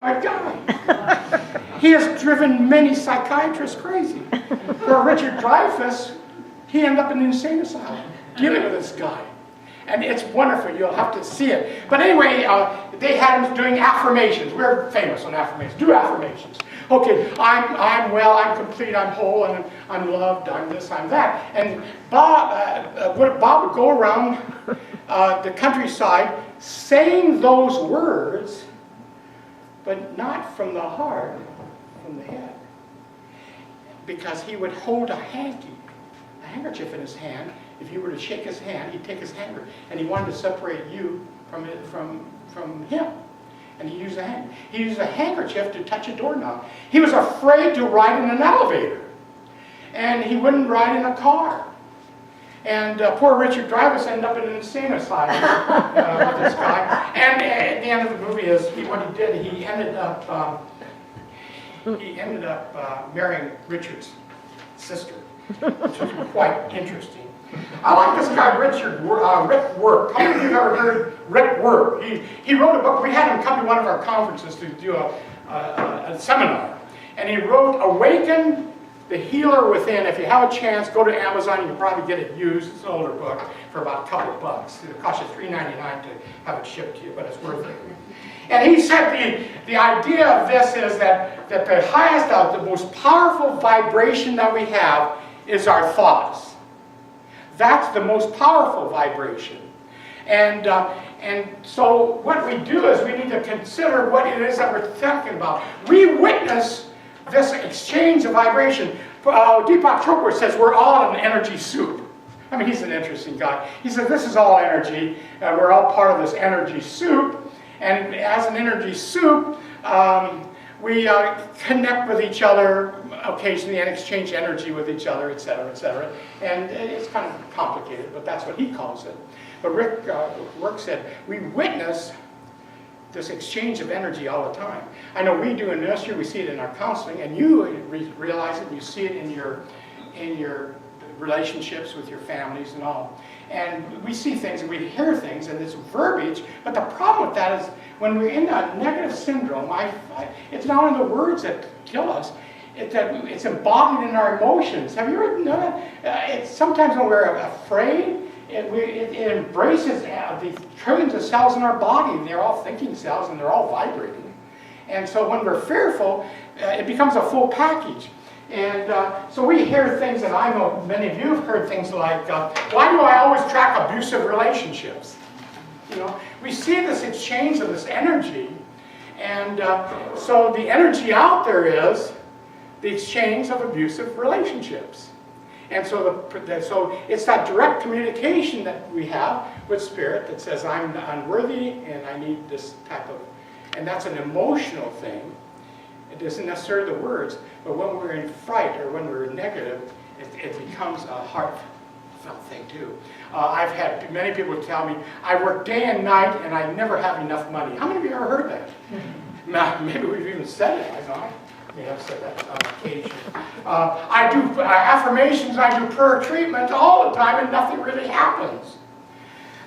My guy. He has driven many psychiatrists crazy. For Richard Dreyfuss, he ended up in the insane asylum dealing with this guy. And it's wonderful. You'll have to see it. But anyway, they had him doing affirmations. We're famous on affirmations. Do affirmations. Okay, I'm well, I'm complete, I'm whole, and I'm loved, I'm this, I'm that. And Bob would go around the countryside saying those words, but not from the heart, from the head. Because he would hold a handkerchief in his hand. If you were to shake his hand, he'd take his handkerchief, and he wanted to separate you from him. And he used a handkerchief to touch a doorknob. He was afraid to ride in an elevator, and he wouldn't ride in a car. And poor Richard Dreyfuss ended up in an insane asylum with this guy. And at the end of the movie is what he did. He ended up marrying Richard's sister, which was quite interesting. I like this guy, Rick Work. How many of you have ever heard Rick Work? He wrote a book. We had him come to one of our conferences to do a seminar. And he wrote Awaken the Healer Within. If you have a chance, go to Amazon. You can probably get it used. It's an older book for about a couple of bucks. It'll cost you $3.99 to have it shipped to you, but it's worth it. And he said the idea of this is that the highest, the most powerful vibration that we have is our thoughts. That's the most powerful vibration. And so what we do is we need to consider what it is that we're thinking about. We witness this exchange of vibration. Deepak Chopra says we're all an energy soup. I mean, he's an interesting guy. He said this is all energy. We're all part of this energy soup. And as an energy soup, we connect with each other occasionally and exchange energy with each other, etc., etc. And it's kind of complicated, but that's what he calls it. But Rick Work said, we witness this exchange of energy all the time. I know we do in ministry, we see it in our counseling, and you realize it, and you see it in your relationships with your families and all. And we see things and we hear things and it's verbiage, but the problem with that is when we're in a negative syndrome, it's not only the words that kill us, it's embodied in our emotions. Have you ever known that? Sometimes when we're afraid, it embraces the trillions of cells in our body, and they're all thinking cells and they're all vibrating. And so when we're fearful, it becomes a full package. And so we hear things, and I know many of you have heard things like, why do I always track abusive relationships? You know, we see this exchange of this energy, and so the energy out there is the exchange of abusive relationships. And so, so it's that direct communication that we have with Spirit that says, I'm unworthy and I need this type of, and that's an emotional thing. It isn't necessarily the words, but when we're in fright or when we're negative, it becomes a heartfelt thing too. I've had many people tell me, I work day and night and I never have enough money. How many of you ever heard that? Now, maybe we've even said it, I know. I mean, I've said that on occasion. I do affirmations, I do prayer treatment all the time and nothing really happens.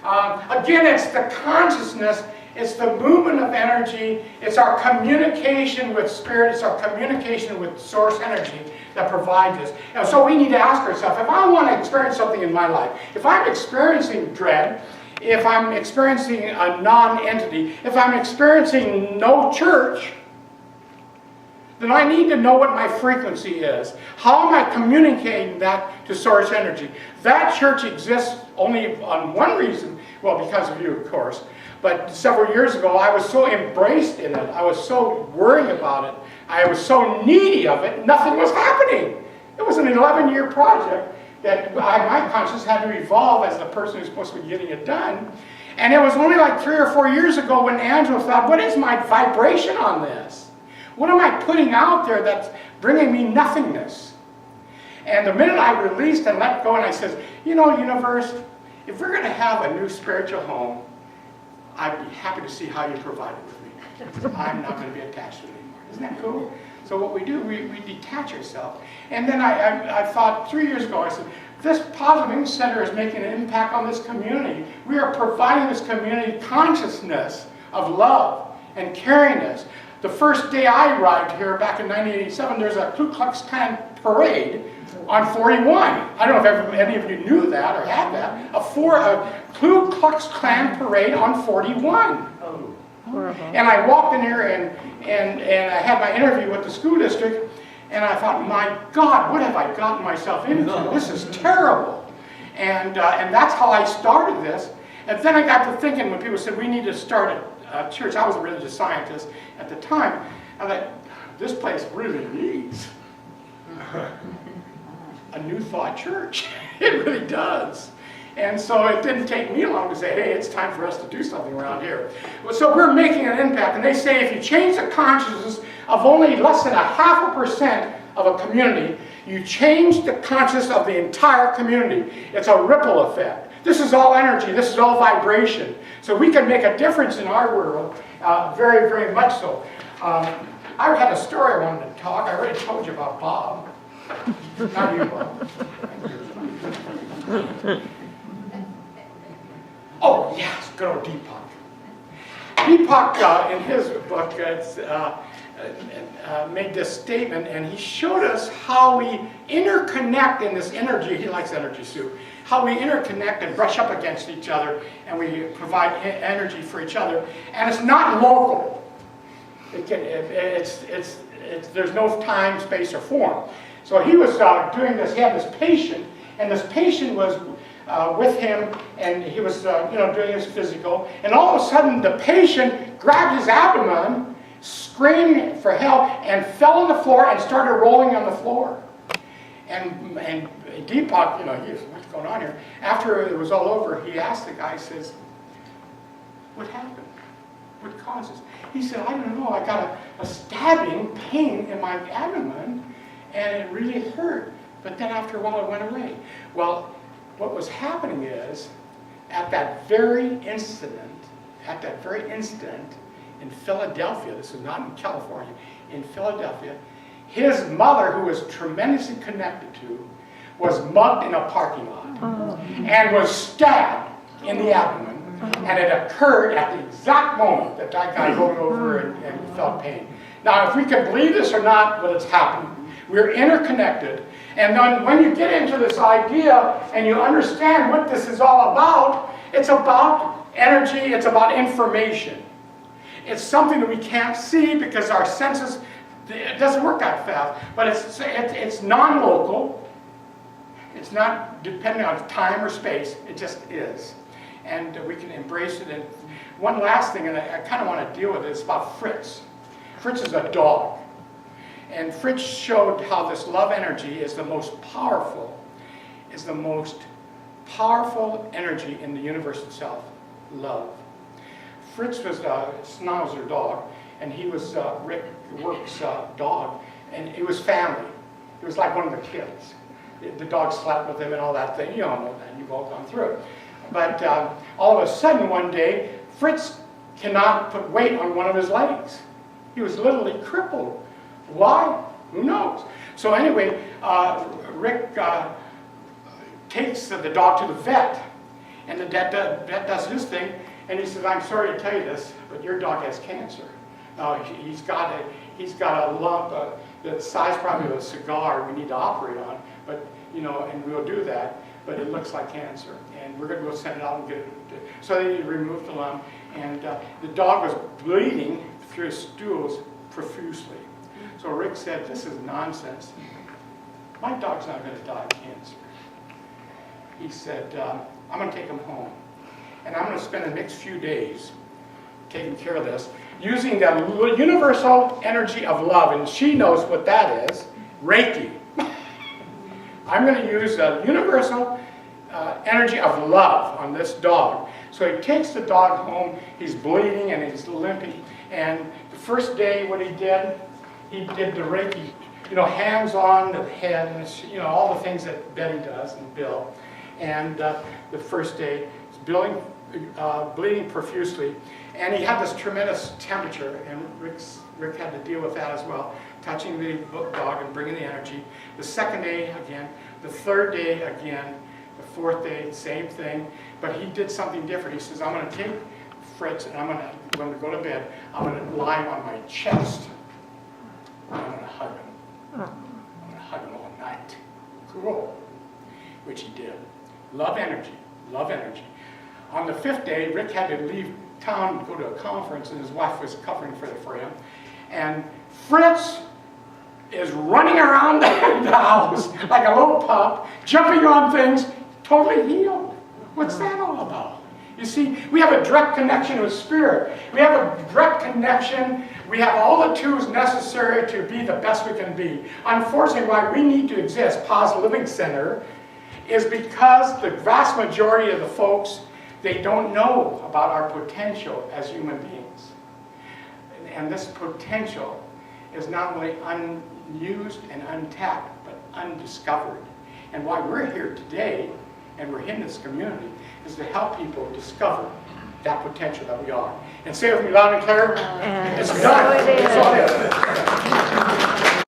Again, it's the consciousness. It's the movement of energy. It's our communication with Spirit. It's our communication with source energy that provides this. And so we need to ask ourselves, if I want to experience something in my life, if I'm experiencing dread, if I'm experiencing a non-entity, if I'm experiencing no church, then I need to know what my frequency is. How am I communicating that to source energy? That church exists only on one reason, well, because of you, of course. But several years ago, I was so embraced in it. I was so worrying about it. I was so needy of it. Nothing was happening. It was an 11-year project that my conscience had to evolve as the person who's supposed to be getting it done. And it was only like 3 or 4 years ago when Angelo thought, what is my vibration on this? What am I putting out there that's bringing me nothingness? And the minute I released and let go and I said, you know, universe, if we're going to have a new spiritual home, I'd be happy to see how you provide it with me. I'm not going to be attached to it anymore. Isn't that cool? So what we do, we detach ourselves. And then I thought 3 years ago, I said, this Positive English Center is making an impact on this community. We are providing this community consciousness of love and caringness, the first day I arrived here back in 1987, there's a Ku Klux Klan parade on 41. I don't know if any of you knew that or had that. A Ku Klux Klan parade on 41. Oh. Horrible. And I walked in here and I had my interview with the school district, and I thought, my God, what have I gotten myself into? This is terrible. And that's how I started this. And then I got to thinking when people said we need to start a church. I was a religious scientist at the time. I thought, this place really needs a New Thought church. It really does. And so it didn't take me long to say, hey, it's time for us to do something around here. So we're making an impact. And they say if you change the consciousness of only less than 0.5% of a community, you change the consciousness of the entire community. It's a ripple effect. This is all energy. This is all vibration. So we can make a difference in our world, very, very much so. I had a story I wanted to talk. I already told you about Bob. Not you, Bob. Oh, yes, good old Deepak. Deepak, in his book, made this statement, and he showed us how we interconnect in this energy. He likes energy soup. How we interconnect and brush up against each other, and we provide energy for each other. And it's not local. There's no time, space, or form. So he was doing this. He had this patient, and this patient was with him, and he was doing his physical, and all of a sudden the patient grabbed his abdomen, screamed for help, and fell on the floor and started rolling on the floor. And Deepak, he was, what's going on here? After it was all over, he asked the guy, he says, what happened? What caused this? He said, I don't know, I got a stabbing pain in my abdomen, and it really hurt. But then after a while it went away. Well, what was happening is, at that very instant in Philadelphia, this is not in California, in Philadelphia, his mother, who was tremendously connected to, was mugged in a parking lot and was stabbed in the abdomen. And it occurred at the exact moment that guy rolled over and felt pain. Now, if we can believe this or not, but it's happening. We're interconnected. And then when you get into this idea and you understand what this is all about, it's about energy, it's about information. It's something that we can't see because our senses, it doesn't work that fast, but it's non-local. It's not dependent on time or space, it just is. And we can embrace it. And one last thing, and I kind of want to deal with it, it's about Fritz. Fritz is a dog. And Fritz showed how this love energy is the most powerful energy in the universe itself, love. Fritz was a Schnauzer dog, and he was Rick Work's dog, and it was family. It was like one of the kids. The dog slept with him and all that thing. You all know that. You've all gone through it. But all of a sudden one day, Fritz cannot put weight on one of his legs. He was literally crippled. Why? Who knows? So anyway, Rick takes the dog to the vet, and the vet does his thing, and he says, I'm sorry to tell you this, but your dog has cancer. Now, he's got a lump the size probably of a cigar we need to operate on, but, and we'll do that, but it looks like cancer, and we're going to go send it out and get it. So they removed the lump, and the dog was bleeding through his stools profusely. So Rick said, this is nonsense. My dog's not going to die of cancer. He said, I'm going to take him home. And I'm going to spend the next few days taking care of this, using the universal energy of love. And she knows what that is, Reiki. I'm going to use the universal energy of love on this dog. So he takes the dog home. He's bleeding and he's limping. And the first day what he did the Reiki, hands on the head, and all the things that Betty does and Bill. And the first day, he's bleeding profusely, and he had this tremendous temperature, and Rick had to deal with that as well, touching the dog and bringing the energy. The second day again, the third day again, the fourth day, same thing, but he did something different. He says, I'm going to take Fritz, and when we go to bed, I'm gonna lie him on my chest. And I'm gonna hug him. I'm gonna hug him all night. Cool. Which he did. Love energy. Love energy. On the 5th day, Rick had to leave town to go to a conference, and his wife was covering for him. And Fritz is running around the house like a little pup, jumping on things, totally healed. What's that all about? You see, we have a direct connection with Spirit. We have a direct connection. We have all the tools necessary to be the best we can be. Unfortunately, why we need to exist, Paz Living Center, is because the vast majority of the folks, they don't know about our potential as human beings. And this potential is not only unused and untapped, but undiscovered. And why we're here today, and we're in this community, is to help people discover that potential that we are. And say it with me loud and clear, it's done. It's all it is.